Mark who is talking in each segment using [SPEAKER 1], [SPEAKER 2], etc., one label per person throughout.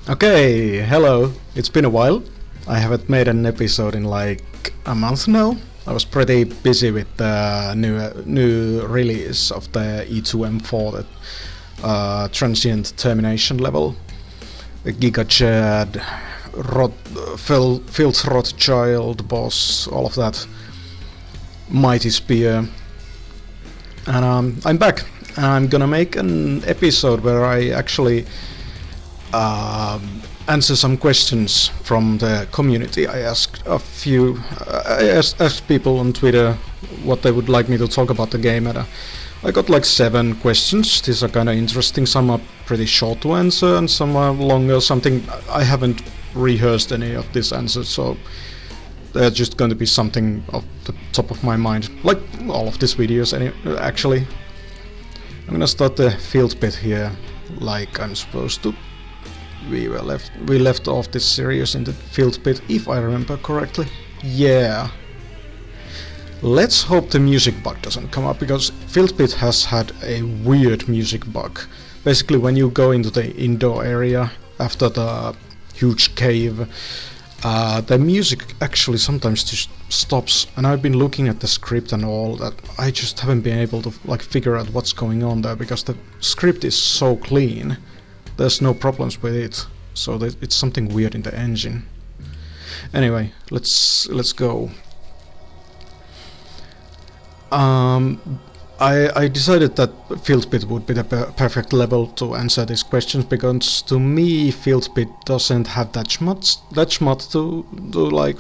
[SPEAKER 1] Okay, hello. It's been a while. I haven't made an episode in like a month now. I was pretty busy with the new release of the E2M4, the transient termination level, the Giga Chad, Filth Rothschild boss, all of that mighty spear. And I'm back. And I'm gonna make an episode where I actually answer some questions from the community. I asked asked people on Twitter what they would like me to talk about the game, and I got like 7 questions. These are kind of interesting. Some are pretty short to answer, and some are longer. Something I haven't rehearsed any of these answers, so they're just going to be something off the top of my mind, like all of these videos. Actually, I'm gonna start the Filth Pit here, like I'm supposed to. We left off this series in the Filth Pit, if I remember correctly. Yeah. Let's hope the music bug doesn't come up, because Filth Pit has had a weird music bug. Basically, when you go into the indoor area after the huge cave, the music actually sometimes just stops, and I've been looking at the script and all that. I just haven't been able to like figure out what's going on there, because the script is so clean. There's no problems with it, so it's something weird in the engine. Anyway, let's go. I decided that Filth Pit would be the perfect level to answer these questions, because to me Filth Pit doesn't have that much to like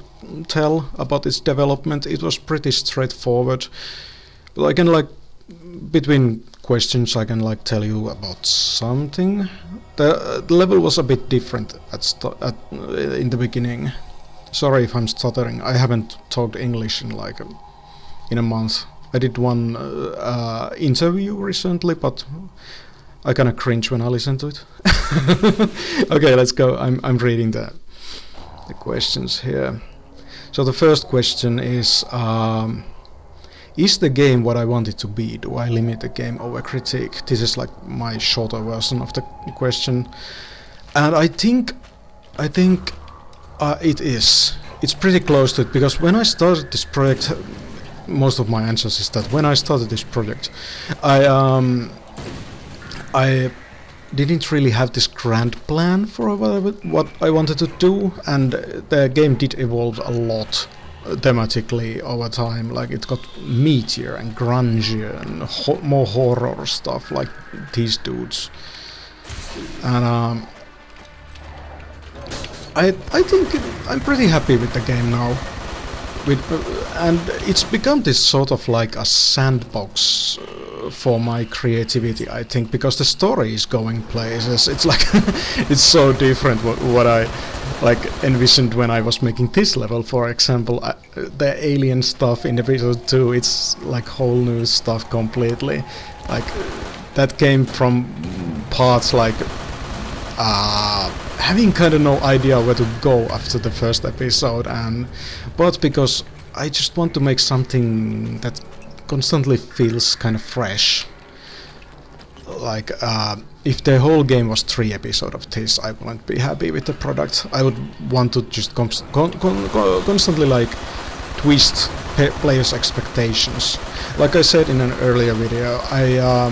[SPEAKER 1] tell about its development. It was pretty straightforward, but I can like between questions I can like tell you about something. The level was a bit different in the beginning. Sorry if I'm stuttering. I haven't talked English in like in a month. I did one interview recently, but I kinda cringe when I listen to it. Okay, let's go. I'm reading the questions here. So the first question is the game what I want it to be? Do I limit the game over critique? This is like my shorter version of the question, and I think it is. It's pretty close to it, because when I started this project, most of my answers is that when I started this project, I didn't really have this grand plan for what I wanted to do, and the game did evolve a lot thematically over time. Like it got meatier and grungier and more horror stuff, like these dudes. And I think I'm pretty happy with the game now. And it's become this sort of like a sandbox for my creativity, I think, because the story is going places. It's like it's so different what I like envisioned when I was making this level. For example, the alien stuff in episode 2, it's like whole new stuff completely. Like that came from parts like having kind of no idea where to go after the first episode, but because I just want to make something that constantly feels kind of fresh. Like if the whole game was 3 episodes of this, I wouldn't be happy with the product. I would want to just constantly like twist players' expectations. Like I said in an earlier video, I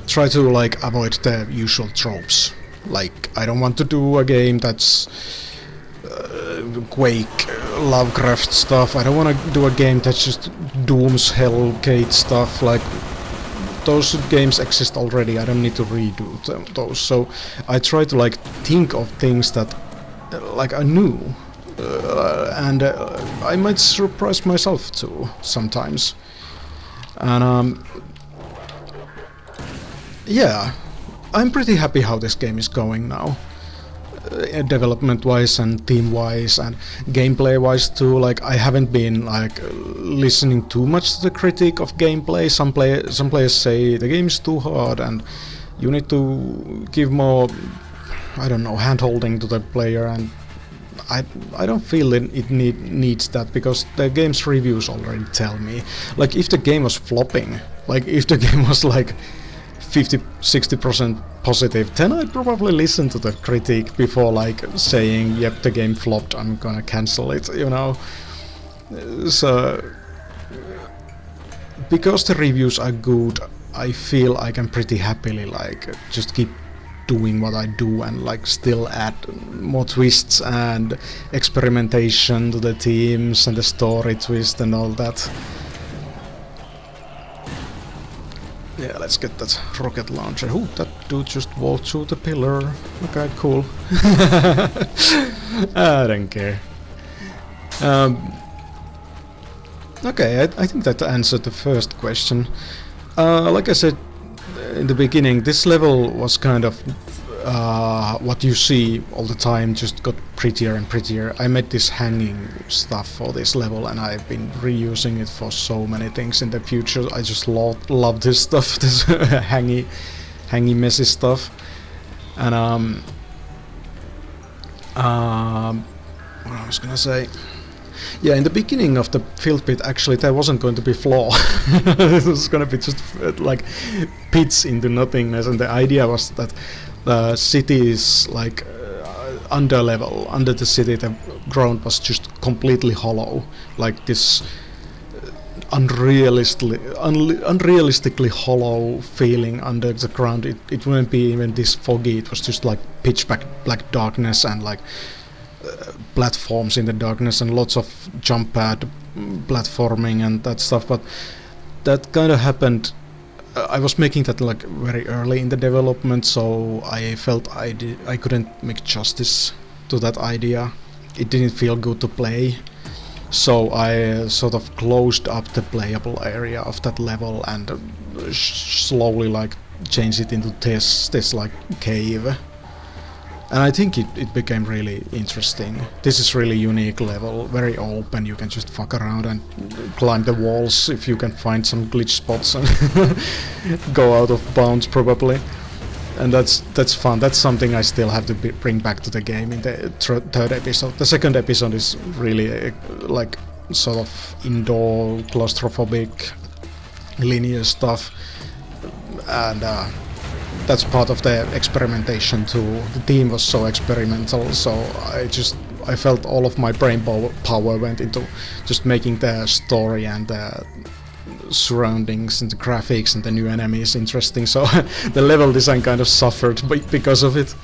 [SPEAKER 1] try to like avoid the usual tropes. Like I don't want to do a game that's Quake, Lovecraft stuff. I don't want to do a game that's just Doom's Hellgate stuff. Like those games exist already. I don't need to redo those. So I try to like think of things that like are new, and I might surprise myself too sometimes. And yeah, I'm pretty happy how this game is going now. Development-wise and theme-wise and gameplay-wise too. Like I haven't been like listening too much to the critique of gameplay. Some players say the game is too hard and you need to give more, I don't know, hand-holding to the player, and I don't feel it needs that, because the game's reviews already tell me. Like if the game was flopping, like if the game was like 50-60% positive, then I'd probably listen to the critique before like saying, yep, the game flopped, I'm gonna cancel it, you know. So because the reviews are good, I feel I can pretty happily like just keep doing what I do and like still add more twists and experimentation to the themes and the story twist and all that. Yeah, let's get that rocket launcher. Ooh, that dude just walked through the pillar. Okay, cool. I don't care. Okay, I think that answered the first question. Like I said in the beginning, this level was kind of what you see all the time, just got prettier and prettier. I made this hanging stuff for this level and I've been reusing it for so many things in the future. I just love this stuff, this hangy messy stuff. And what I was gonna say, yeah, in the beginning of the Filth Pit, actually there wasn't going to be floor. It was gonna be just like pits into nothingness, and the idea was that the city is like under level. Under the city the ground was just completely hollow, like this unrealistically hollow feeling under the ground. It wouldn't be even this foggy, it was just like pitch black darkness and like platforms in the darkness and lots of jump pad platforming and that stuff. But that kind of happened, I was making that like very early in the development, so I felt I couldn't make justice to that idea. It didn't feel good to play, so I sort of closed up the playable area of that level and slowly like changed it into this like cave. And I think it became really interesting. This is really unique level, very open, you can just fuck around and climb the walls if you can find some glitch spots and go out of bounds probably. And that's fun, that's something I still have to bring back to the game in the third episode. The second episode is really like sort of indoor, claustrophobic, linear stuff. And that's part of the experimentation too. The theme was so experimental, so I felt all of my brain power went into just making the story and the surroundings and the graphics and the new enemies interesting, so the level design kind of suffered because of it.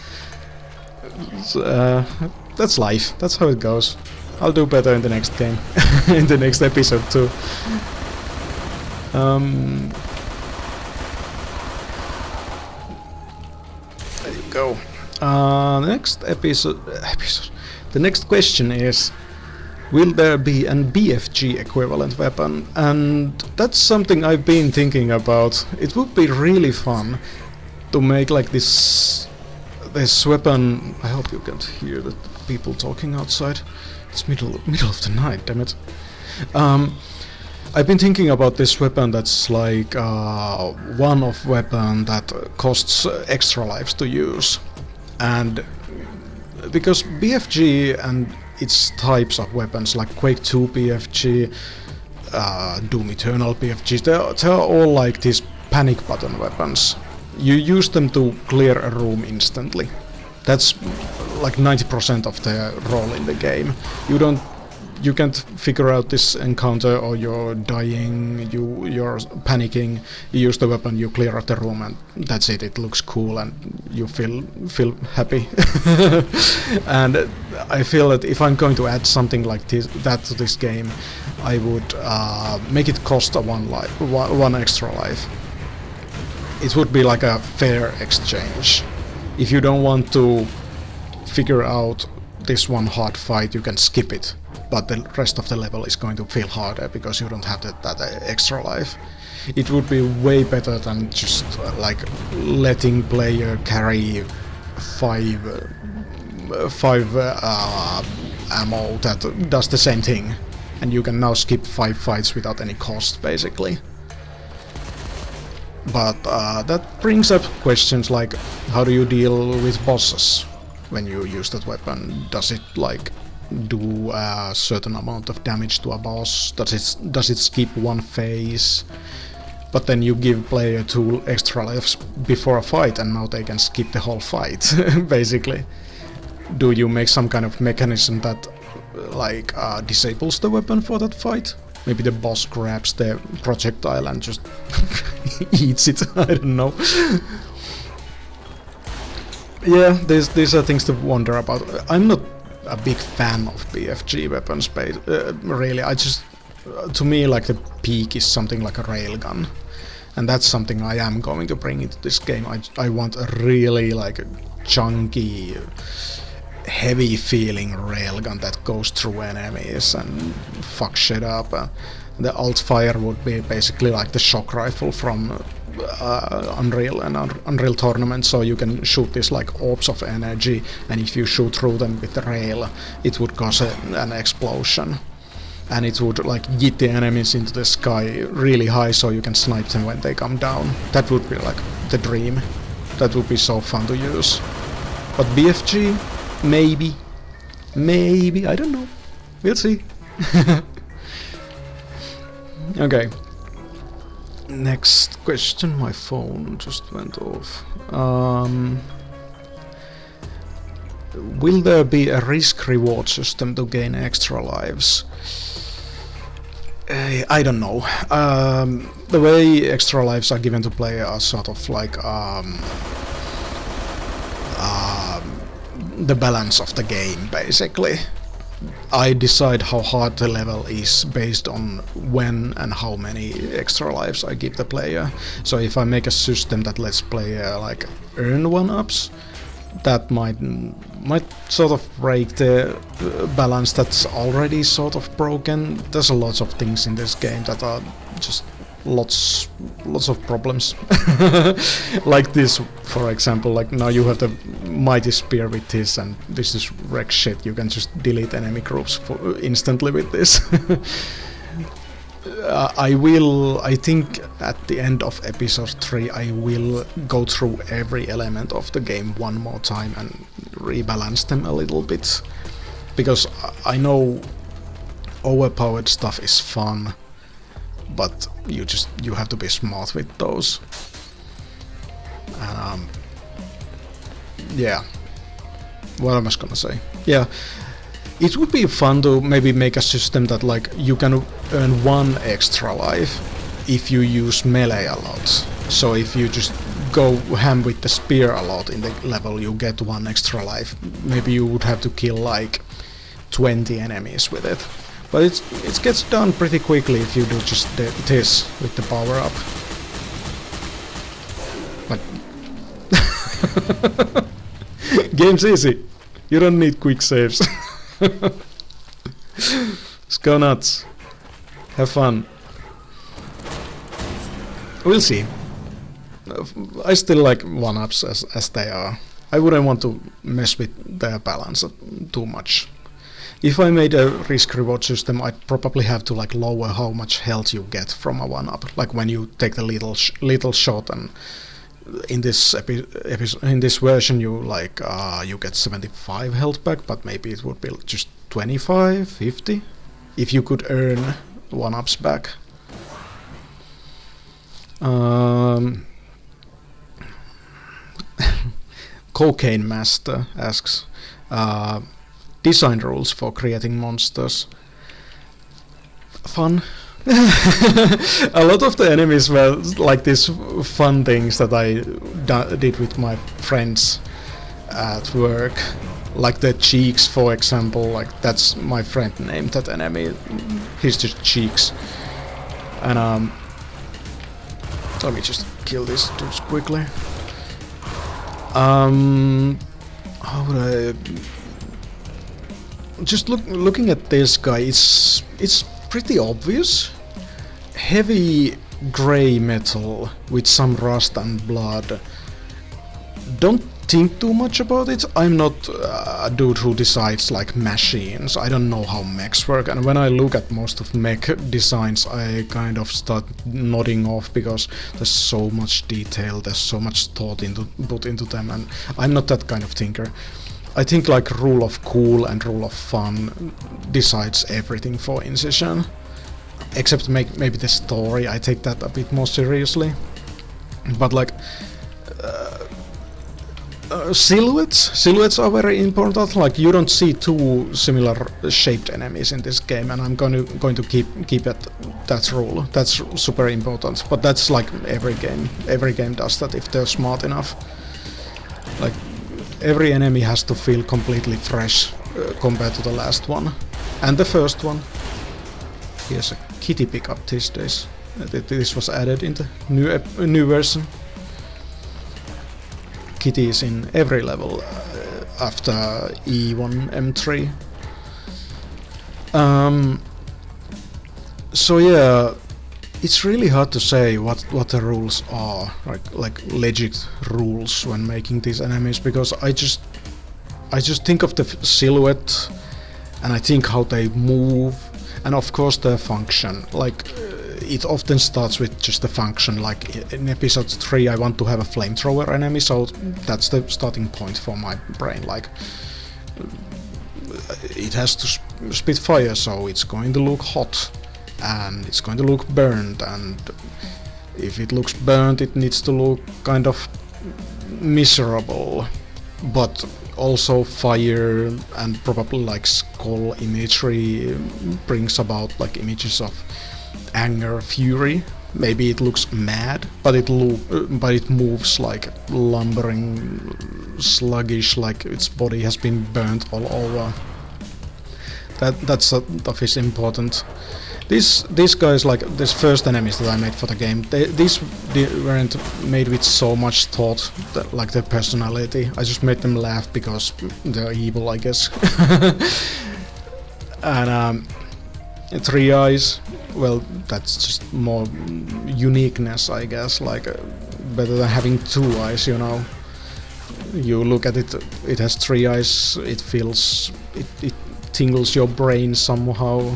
[SPEAKER 1] So, that's life, that's how it goes. I'll do better in the next game, in the next episode too. There you go. Next episode. The next question is, will there be an BFG equivalent weapon? And that's something I've been thinking about. It would be really fun to make like this weapon. I hope you can't hear the people talking outside. It's middle of the night, damn it. I've been thinking about this weapon that's like one-off weapon that costs extra lives to use. And because BFG and its types of weapons like Quake 2 BFG, Doom Eternal BFG, they're all like these panic button weapons. You use them to clear a room instantly. That's like 90% of the role in the game. You can't figure out this encounter, or you're dying, you're panicking, you use the weapon, you clear out the room, and that's it. It looks cool and you feel happy. And I feel that if I'm going to add something like that to this game, I would make it cost one extra life. It would be like a fair exchange. If you don't want to figure out this one hard fight, you can skip it. But the rest of the level is going to feel harder because you don't have that extra life. It would be way better than just like letting player carry five ammo that does the same thing, and you can now skip 5 fights without any cost basically. But that brings up questions like, how do you deal with bosses when you use that weapon? Does it like do a certain amount of damage to a boss? Does it skip one phase? but then you give player 2 extra lives before a fight and now they can skip the whole fight, basically. Do you make some kind of mechanism that like disables the weapon for that fight? Maybe the boss grabs the projectile and just eats it, I don't know. Yeah, these are things to wonder about. I'm not a big fan of BFG weapons, really. I just, to me, like the peak is something like a railgun, and that's something I am going to bring into this game. I want a really like a chunky, heavy feeling railgun that goes through enemies and fuck shit up. The alt fire would be basically like the shock rifle from Unreal and Unreal Tournament, so you can shoot these like orbs of energy, and if you shoot through them with the rail, it would cause an explosion, and it would like yeet the enemies into the sky really high so you can snipe them when they come down. That would be like the dream. That would be so fun to use. But BFG, maybe, I don't know. We'll see. Okay. Next question. My phone just went off. Will there be a risk-reward system to gain extra lives? I don't know. The way extra lives are given to player are sort of like the balance of the game, basically. I decide how hard the level is based on when and how many extra lives I give the player. So if I make a system that lets player like earn 1-ups, that might sort of break the balance that's already sort of broken. There's a lot of things in this game that are just lots of problems. Like this, for example, like now you have the mighty spear with this, and this is wreck shit. You can just delete enemy groups instantly with this. I think at the end of episode 3 I will go through every element of the game one more time and rebalance them a little bit, because I know overpowered stuff is fun, but you have to be smart with those. Yeah, what am I gonna say? Yeah, it would be fun to maybe make a system that like you can earn 1 extra life if you use melee a lot. So if you just go ham with the spear a lot in the level, you get 1 extra life. Maybe you would have to kill like 20 enemies with it. But it gets done pretty quickly if you do just this with the power up. But game's easy. You don't need quick saves. Just go nuts. Have fun. We'll see. I still like 1-ups as they are. I wouldn't want to mess with their balance too much. If I made a risk-reward system, I'd probably have to like lower how much health you get from a 1-up. Like when you take the little shot, and in this in this version you like you get 75 health back, but maybe it would be just 25, 50 if you could earn 1-ups back. Cocaine Master asks, design rules for creating monsters. Fun. A lot of the enemies were like these fun things that I did with my friends at work. Like the Cheeks, for example, like that's my friend named that enemy. He's just Cheeks. And let me just kill these dudes quickly. How would I... Just looking at this guy, it's pretty obvious. Heavy grey metal with some rust and blood. Don't think too much about it. I'm not a dude who decides like machines. I don't know how mechs work, and when I look at most of mech designs I kind of start nodding off, because there's so much detail, there's so much thought put into them, and I'm not that kind of thinker. I think like rule of cool and rule of fun decides everything for Incision. except maybe the story, I take that a bit more seriously. But like silhouettes are very important. Like you don't see two similar shaped enemies in this game, and I'm going to keep it that rule. That's super important. But that's like every game does that if they're smart enough. Like every enemy has to feel completely fresh compared to the last one and the first one. Here's a kitty pickup these days. This was added in the new version. Kitty is in every level after E1M4. So yeah, it's really hard to say what the rules are, like legit rules when making these enemies, because I just think of the silhouette and I think how they move, and of course their function. Like it often starts with just the function. Like in episode 3 I want to have a flamethrower enemy, so that's the starting point for my brain. Like it has to spit fire, so it's going to look hot and it's going to look burned, and if it looks burnt it needs to look kind of miserable, but also fire and probably like skull imagery brings about like images of anger, fury. Maybe it looks mad, but it moves like lumbering, sluggish, like its body has been burnt all over. That stuff is important. These guys, like these first enemies that I made for the game, these weren't made with so much thought, like their personality. I just made them laugh because they're evil, I guess. And 3 eyes, well, that's just more uniqueness, I guess. Like better than having 2 eyes, you know. You look at it, it has 3 eyes. It feels, it tingles your brain somehow.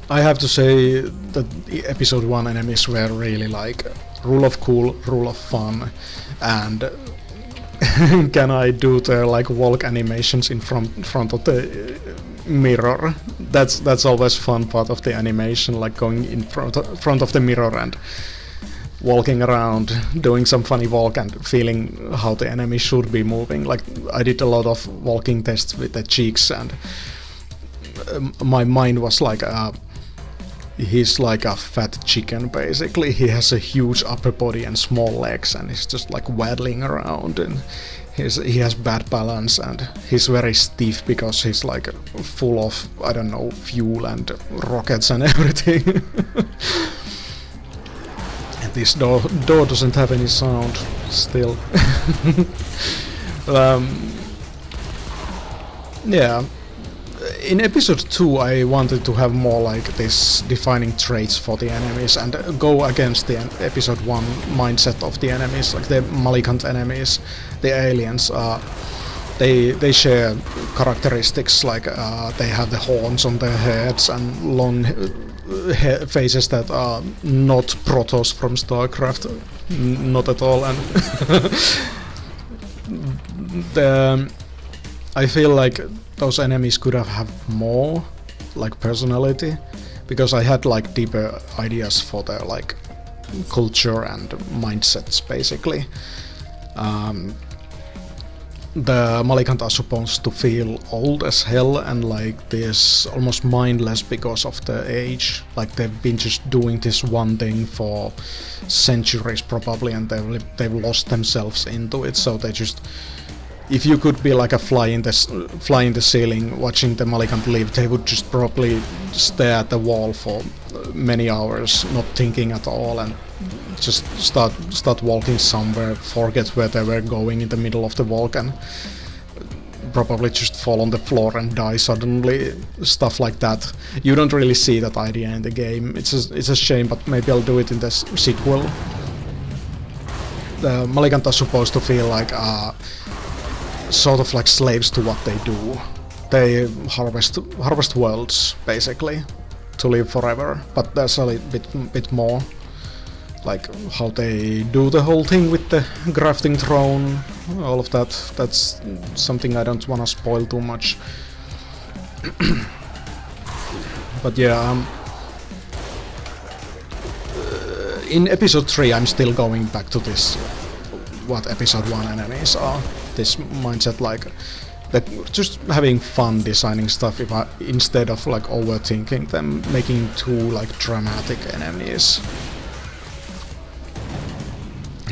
[SPEAKER 1] I have to say that the episode 1 enemies were really like rule of cool, rule of fun, and can I do the like walk animations in front of the mirror? That's always fun part of the animation, like going in front of the mirror and walking around, doing some funny walk and feeling how the enemy should be moving. Like I did a lot of walking tests with the cheeks, and my mind was like he's like a fat chicken basically. He has a huge upper body and small legs, and he's just like waddling around, and he has bad balance, and he's very stiff because he's like full of, I don't know, fuel and rockets and everything. And this door doesn't have any sound still. Yeah. In episode 2 I wanted to have more like this defining traits for the enemies and go against the episode 1 mindset of the enemies, like the malignant enemies, the aliens. They share characteristics, like they have the horns on their heads and long faces that are not Protoss from StarCraft, not at all. And I feel like those enemies could have more like personality, because I had like deeper ideas for their like culture and mindsets basically. The Malignant are supposed to feel old as hell and like this almost mindless because of the age. Like they've been just doing this one thing for centuries probably, and they've lost themselves into it. So they just, if you could be like a fly in the ceiling watching the Malignant live, they would just probably stare at the wall for many hours, not thinking at all, and just start walking somewhere, forget where they were going in the middle of the walk, and probably just fall on the floor and die suddenly, stuff like that. You don't really see that idea in the game. It's a shame, but maybe I'll do it in the sequel. The Malignant are supposed to feel like sort of like slaves to what they do. They harvest worlds basically to live forever, but there's a bit more, like how they do the whole thing with the grafting throne, all of that. That's something I don't want to spoil too much. But yeah, in episode 3 I'm still going back to this, what episode 1 enemies are. This mindset, like, that just having fun designing stuff instead of like overthinking them, making too like dramatic enemies.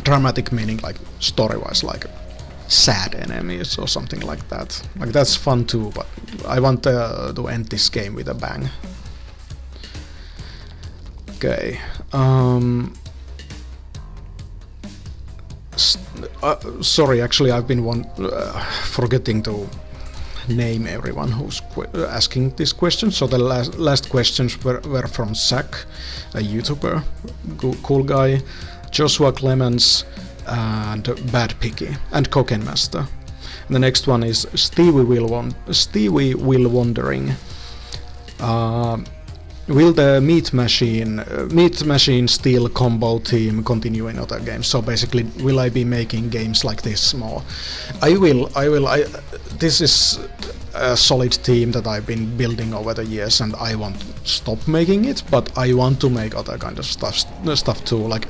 [SPEAKER 1] Dramatic meaning like story-wise, like sad enemies or something like that. Like that's fun too, but I want to end this game with a bang. Okay. Sorry, actually I've been forgetting to name everyone who's asking this question. So the last questions were from Zach, a YouTuber, cool guy, Joshua Clemens, and Bad Picky, and Cocaine Master. And the next one is Stevie Will Wondering. Will the Meat Machine Steel combo team continue in other games? So basically, will I be making games like this more? I will. This is a solid team that I've been building over the years, and I won't stop making it. But I want to make other kind of stuff too. Like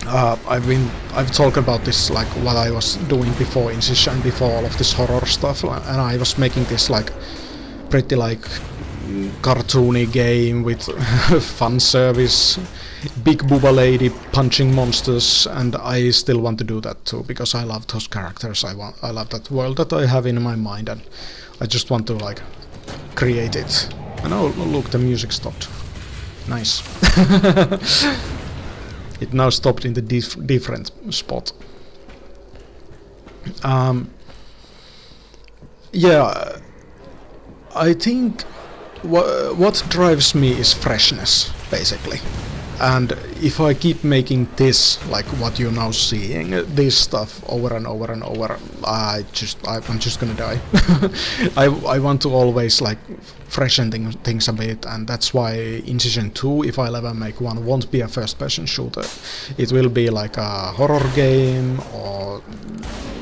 [SPEAKER 1] I've talked about this, like what I was doing before Incision, before all of this horror stuff, and I was making this like pretty like cartoony game with fan service, big booba lady punching monsters, and I still want to do that too because I love those characters. I love that world that I have in my mind, and I just want to like create it. And oh look, the music stopped. Nice. It now stopped in the different spot. Yeah, I think what drives me is freshness, basically. And if I keep making this, like what you're now seeing, this stuff over and over and over, I'm just gonna die. I want to always like freshen things a bit, and that's why Incision 2, if I'll ever make one, won't be a first-person shooter. It will be like a horror game or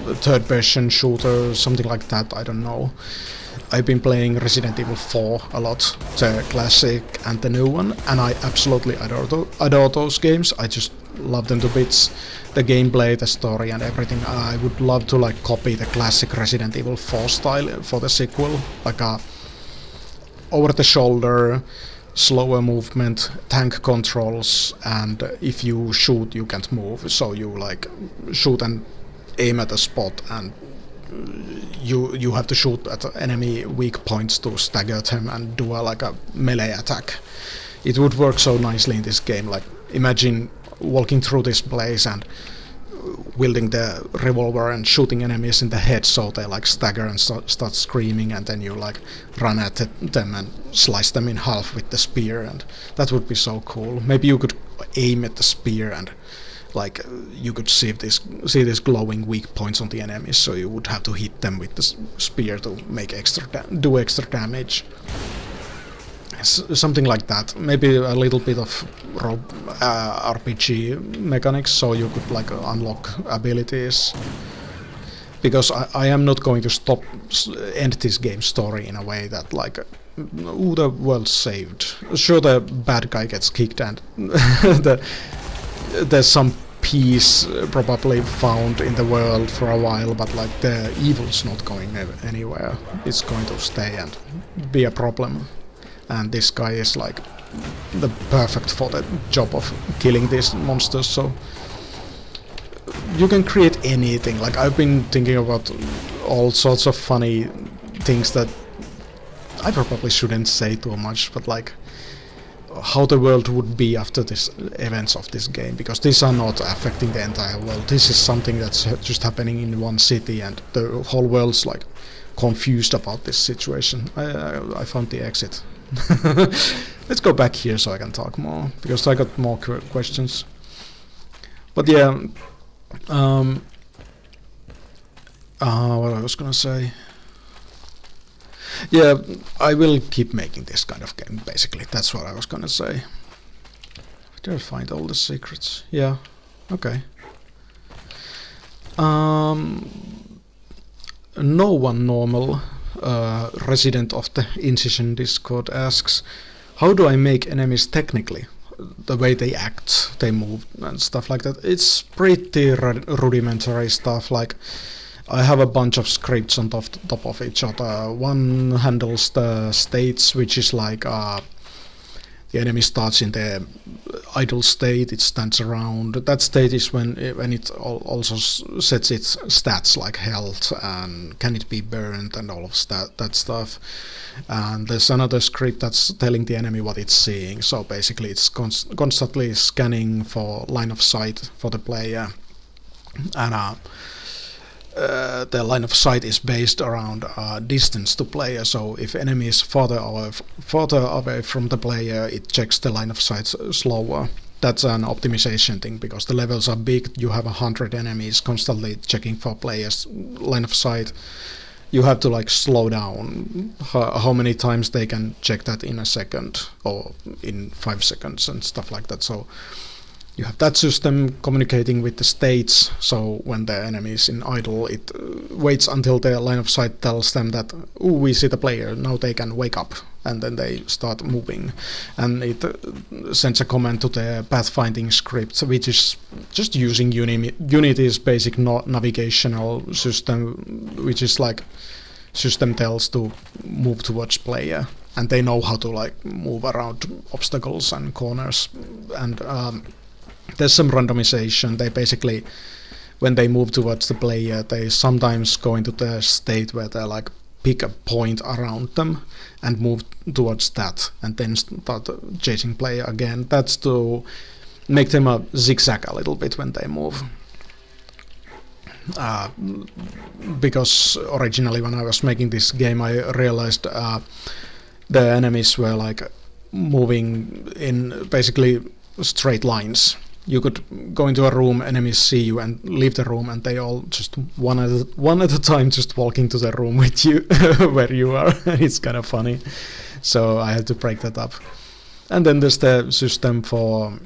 [SPEAKER 1] a third-person shooter, something like that, I don't know. I've been playing Resident Evil 4 a lot, the classic and the new one, and I absolutely adore those games. I just love them to bits. The gameplay, the story and everything. I would love to like copy the classic Resident Evil 4 style for the sequel, like a over-the-shoulder, slower movement, tank controls, and if you shoot you can't move, so you like shoot and aim at a spot, and you have to shoot at enemy weak points to stagger them and do like a melee attack. It would work so nicely in this game. Like imagine walking through this place and wielding the revolver and shooting enemies in the head so they like stagger and start screaming, and then you like run at them and slice them in half with the spear, and that would be so cool. Maybe you could aim at the spear and like you could see these glowing weak points on the enemies, so you would have to hit them with the spear to make do extra damage. Something like that. Maybe a little bit of RPG mechanics, so you could like unlock abilities. Because I am not going to end this game's story in a way that like, ooh, the world's saved. Sure, the bad guy gets kicked and there's some peace probably found in the world for a while, but like the evil's not going anywhere. It's going to stay and be a problem. And this guy is like the perfect for the job of killing these monsters, so you can create anything. Like I've been thinking about all sorts of funny things that I probably shouldn't say too much, but like how the world would be after this events of this game, because these are not affecting the entire world. This is something that's just happening in one city, and the whole world's like confused about this situation. I found the exit. Let's go back here so I can talk more, because I got more questions. But yeah, what I was gonna say. Yeah, I will keep making this kind of game, basically. That's what I was gonna say. Did I find all the secrets? Yeah. Okay. No one normal resident of the INCISION Discord, asks, how do I make enemies technically? The way they act, they move and stuff like that. It's pretty rudimentary stuff. Like, I have a bunch of scripts on top of each other. One handles the states, which is like the enemy starts in the idle state, it stands around. That state is when it also sets its stats like health and can it be burned and all of that stuff. And there's another script that's telling the enemy what it's seeing. So basically it's constantly scanning for line of sight for the player. And the line of sight is based around distance to player, so if enemy is farther away from the player, it checks the line of sight slower. That's an optimization thing, because the levels are big, you have 100 enemies constantly checking for players' line of sight. You have to like slow down how many times they can check that in a second or in 5 seconds and stuff like that. So you have that system communicating with the states, so when the enemy is in idle, it waits until the line of sight tells them that, ooh, we see the player, now they can wake up, and then they start moving. And it sends a command to the pathfinding script, which is just using Unity's basic navigational system, which is like system tells to move towards player, and they know how to like move around obstacles and corners. And there's some randomization. They basically, when they move towards the player, they sometimes go into the state where they like pick a point around them and move towards that, and then start chasing player again. That's to make them zigzag a little bit when they move. Because originally when I was making this game, I realized the enemies were like moving in basically straight lines. You could go into a room, enemies see you and leave the room, and they all just one at a time just walking to the room with you where you are. It's kind of funny. So I had to break that up. And then there's the system for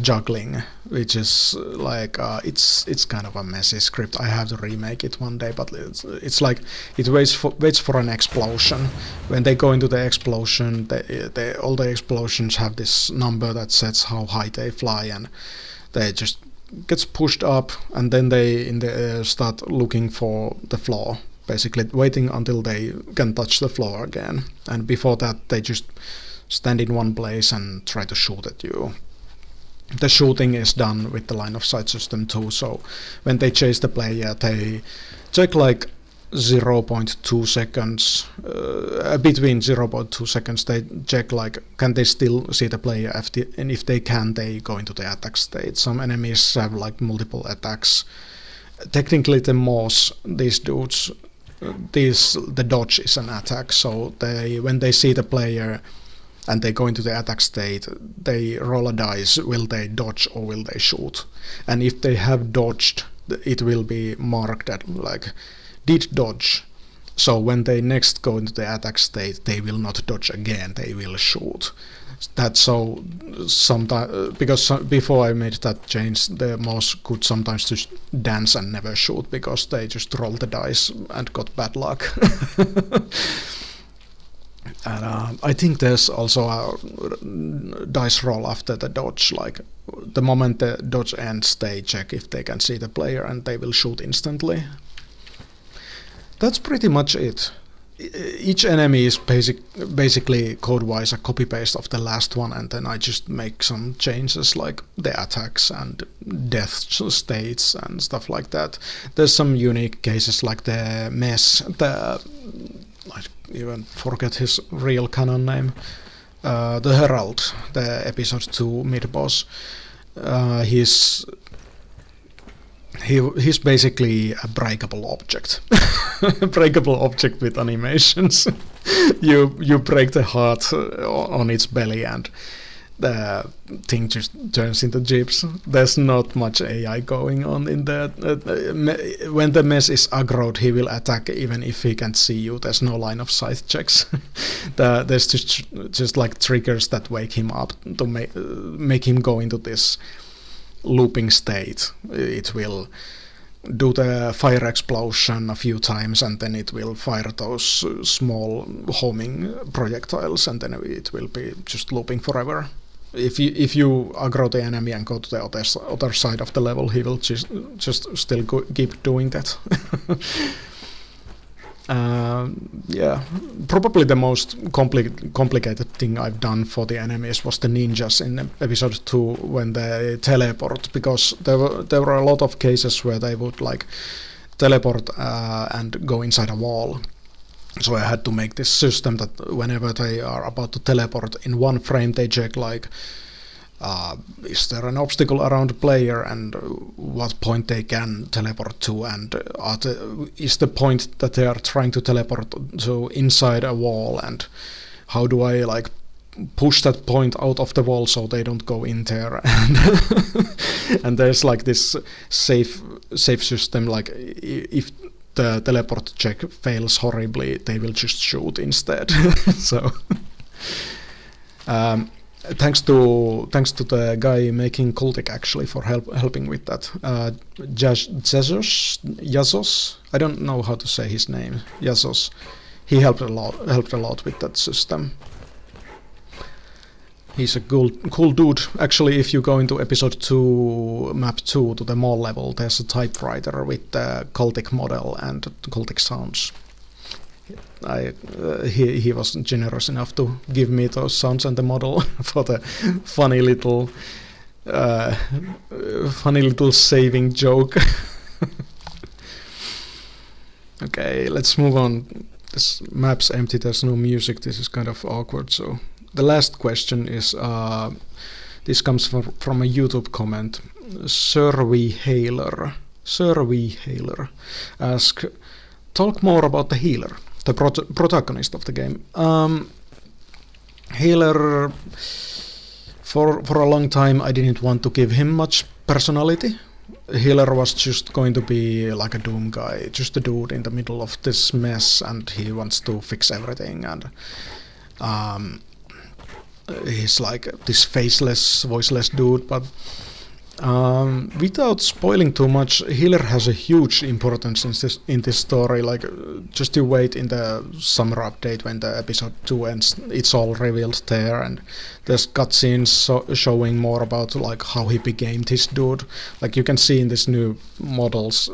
[SPEAKER 1] juggling, which is like it's kind of a messy script. I have to remake it one day, but it's like it waits for an explosion. When they go into the explosion, all the explosions have this number that sets how high they fly, and they just gets pushed up, and then they in the air start looking for the floor, basically waiting until they can touch the floor again. And before that, they just stand in one place and try to shoot at you. The shooting is done with the line of sight system too, so when they chase the player, they check like 0.2 seconds, between 0.2 seconds they check like can they still see the player, and if they can, they go into the attack state. Some enemies have like multiple attacks. Technically the Moss, these dudes, the dodge is an attack, so when they see the player and they go into the attack state, they roll a dice, will they dodge or will they shoot? And if they have dodged, it will be marked at like, did dodge. So when they next go into the attack state, they will not dodge again, they will shoot. That's so sometimes, because before I made that change, the mouse could sometimes just dance and never shoot, because they just rolled the dice and got bad luck. And I think there's also a dice roll after the dodge, like the moment the dodge ends, they check if they can see the player and they will shoot instantly. That's pretty much it. Each enemy is basically code-wise a copy-paste of the last one, and then I just make some changes like the attacks and death states and stuff like that. There's some unique cases like the mess, I even forget his real canon name, the Herald, the episode 2 mid-boss. He's basically a breakable object. Breakable object with animations. you break the heart on its belly and the thing just turns into gyps. There's not much AI going on in that. When the mess is aggroed, he will attack even if he can't see you. There's no line of sight checks. There's just like triggers that wake him up to make him go into this looping state. It will do the fire explosion a few times, and then it will fire those small homing projectiles, and then it will be just looping forever. If you aggro the enemy and go to the other side of the level, he will just still keep doing that. Yeah, probably the most complicated thing I've done for the enemies was the ninjas in episode 2 when they teleport, because there were a lot of cases where they would like teleport and go inside a wall. So I had to make this system that whenever they are about to teleport, in one frame they check like, is there an obstacle around the player, and what point they can teleport to, and is the point that they are trying to teleport to inside a wall, and how do I like push that point out of the wall so they don't go in there, and and there's like this safe system, like if the teleport check fails horribly, they will just shoot instead. So thanks to the guy making Cultic actually for helping with that. Yazos, I don't know how to say his name. Yazos, he helped a lot with that system. He's a cool dude. Actually, if you go into episode 2, map 2, to the mall level, there's a typewriter with the Cultic model and Cultic sounds. He was generous enough to give me those sounds and the model for the funny little saving joke. Okay, let's move on. This map's empty, there's no music, this is kind of awkward, so the last question is, this comes from a YouTube comment. Sir Hailer asks, talk more about the healer, the protagonist of the game. Healer, for a long time I didn't want to give him much personality. Healer was just going to be like a Doom guy, just a dude in the middle of this mess, and he wants to fix everything, and he's like this faceless, voiceless dude, but without spoiling too much, healer has a huge importance in this story. Like, just you wait in the summer update when the episode 2 ends, it's all revealed there, and there's cutscenes showing more about like how he became this dude. Like you can see in this new models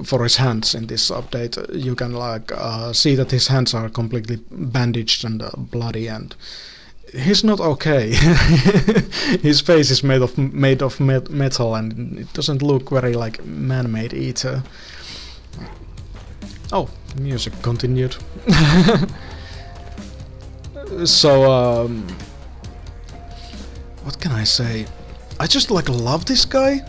[SPEAKER 1] for his hands in this update, you can like see that his hands are completely bandaged and bloody, and he's not okay. His face is made of metal, and it doesn't look very like man-made either. Oh, music continued. So what can I say? I just like love this guy.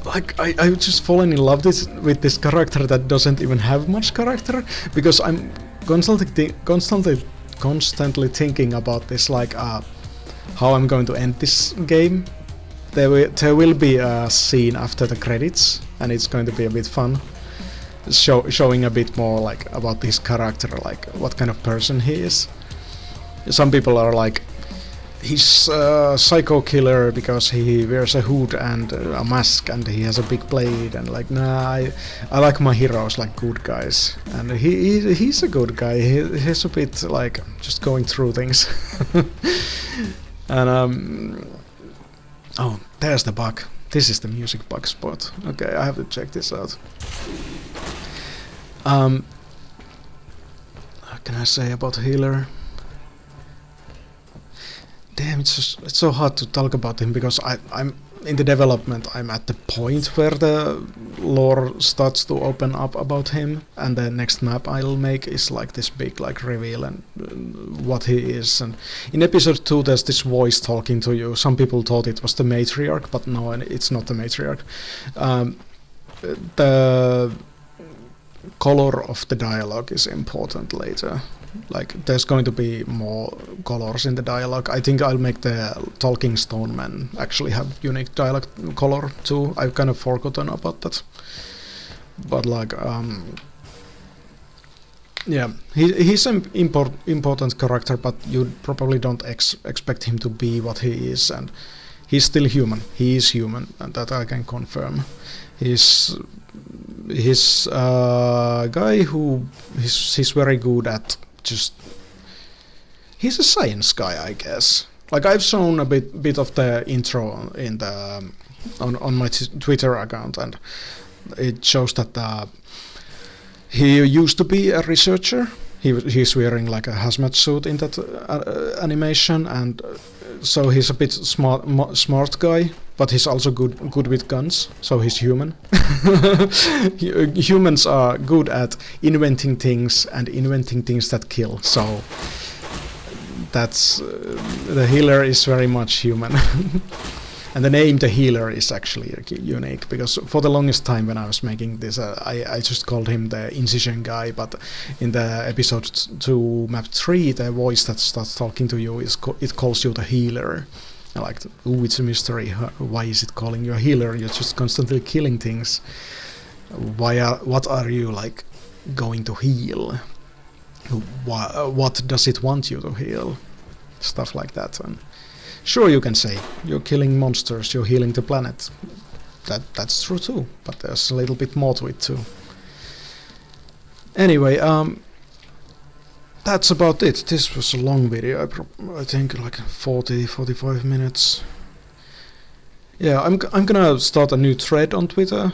[SPEAKER 1] Like I've just fallen in love with this character that doesn't even have much character, because I'm constantly thinking about this, like how I'm going to end this game. There will be a scene after the credits, and it's going to be a bit fun, showing a bit more like about this character, like what kind of person he is. Some people are like, he's a psycho killer because he wears a hood and a mask and he has a big blade, and like, nah, I like my heroes like good guys, and he's a good guy. He's a bit like just going through things. And oh, there's the bug. This is the music bug spot. Okay, I have to check this out. What can I say about healer? Damn, it's so hard to talk about him, because I'm in the development. I'm at the point where the lore starts to open up about him, and the next map I'll make is like this big like reveal and what he is. And in episode 2 there's this voice talking to you. Some people thought it was the matriarch, but no, it's not the matriarch. The color of the dialogue is important later. Like, there's going to be more colors in the dialogue. I think I'll make the talking stone men actually have unique dialogue color too. I've kind of forgotten about that. But like, yeah, he's an important character, but you probably don't expect him to be what he is. And He's still human. He is human, and that I can confirm. He's guy who he's very good at just. He's a science guy, I guess. Like I've shown a bit of the intro in the on my Twitter account, and it shows that he used to be a researcher. He's wearing like a hazmat suit in that animation, and so he's a bit smart guy, but he's also good with guns. So he's human. Humans are good at inventing things and inventing things that kill. So that's the healer is very much human. And the name the healer is actually unique, because for the longest time when I was making this, I just called him the INCISION guy, but in the episode 2 map 3, the voice that starts talking to you it calls you the healer. I'm like, ooh, it's a mystery. Why is it calling you a healer? You're just constantly killing things. What are you like going to heal? What does it want you to heal? Stuff like that. And sure, you can say you're killing monsters, you're healing the planet. That's true too, but there's a little bit more to it too. Anyway, that's about it. This was a long video. I think like 40-45 minutes. Yeah, I'm gonna start a new thread on Twitter,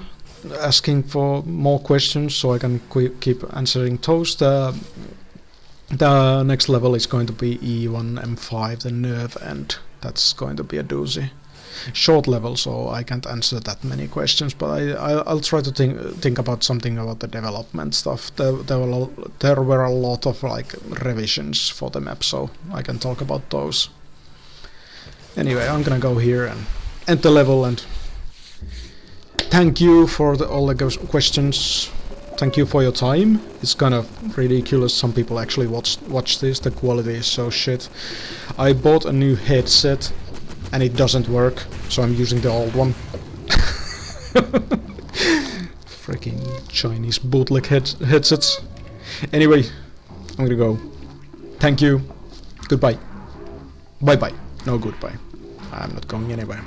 [SPEAKER 1] asking for more questions so I can keep answering those. The next level is going to be E1M4, the nerve end. That's going to be a doozy. Short level, so I can't answer that many questions, but I'll try to think about something about the development stuff. There were a lot of like revisions for the map, so I can talk about those. Anyway, I'm gonna go here and end the level, and thank you for all the questions. Thank you for your time. It's kind of ridiculous. Some people actually watch this. The quality is so shit. I bought a new headset and it doesn't work, so I'm using the old one. Freaking Chinese bootleg headsets. Anyway, I'm gonna go. Thank you. Goodbye. Bye bye. No goodbye. I'm not going anywhere.